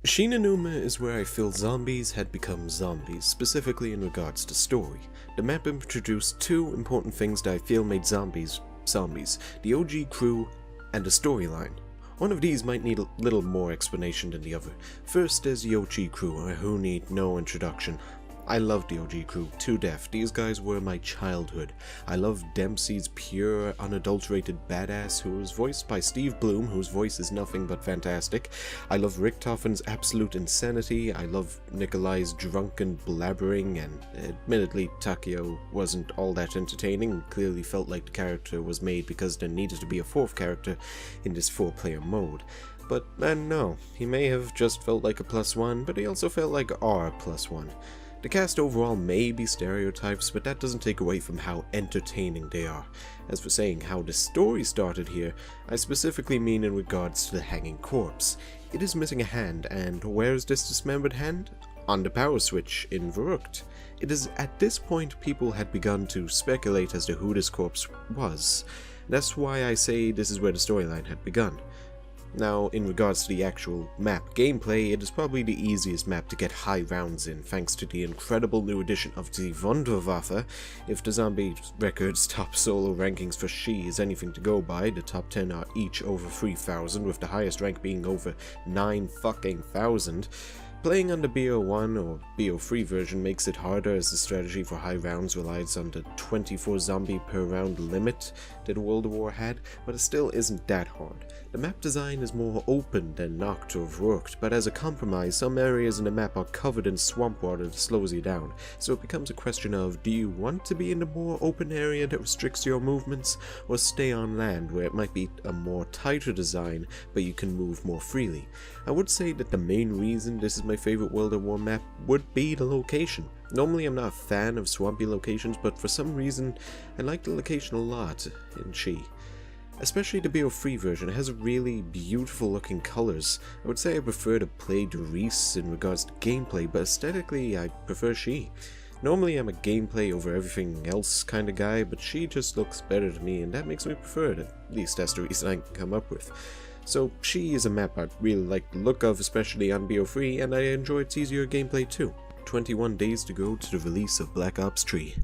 Numa is where I feel zombies had become zombies, specifically in regards to story. The map introduced two important things that I feel made zombies zombies: the OG crew and the storyline. One of these might need a little more explanation than the other. First, there's the OG crew, who need no introduction. I loved the OG crew to death. These guys were my childhood. I loved Dempsey's pure, unadulterated badass, who was voiced by Steve Bloom, whose voice is nothing but fantastic. I love Richtofen's absolute insanity. I love Nikolai's drunken blabbering, and admittedly Takeo wasn't all that entertaining and clearly felt like the character was made because there needed to be a fourth character in this 4-player mode. But no, he may have just felt like a +1, but he also felt like our +1. The cast overall may be stereotypes, but that doesn't take away from how entertaining they are. As for saying how the story started here, I specifically mean in regards to the hanging corpse. It is missing a hand, and where is this dismembered hand? On the power switch in Verrückt. It is at this point people had begun to speculate as to who this corpse was. That's why I say this is where the storyline had begun. Now, in regards to the actual map gameplay, it is probably the easiest map to get high rounds in, thanks to the incredible new addition of the Wunderwaffe. If the Zombie Records top solo rankings for She is anything to go by, the top 10 are each over 3,000, with the highest rank being over 9,000. Playing on the BO1 or BO3 version makes it harder, as the strategy for high rounds relies on the 24 zombie per round limit that World of War had, but it still isn't that hard. The map design is more open than Nacht or Verrückt, but as a compromise, some areas in the map are covered in swamp water that slows you down, so it becomes a question of, do you want to be in a more open area that restricts your movements, or stay on land where it might be a more tighter design but you can move more freely? I would say that the main reason this is my favorite World of War map would be the location. Normally I'm not a fan of swampy locations, but for some reason I like the location a lot in She. Especially the BO3 version, it has really beautiful looking colors. I would say I prefer to play Reese in regards to gameplay, but aesthetically I prefer She. Normally I'm a gameplay over everything else kind of guy, but She just looks better to me, and that makes me prefer it. At least that's the reason I can come up with. So She is a map I really like the look of, especially on BO3, and I enjoy its easier gameplay too. 21 days to go to the release of Black Ops 3.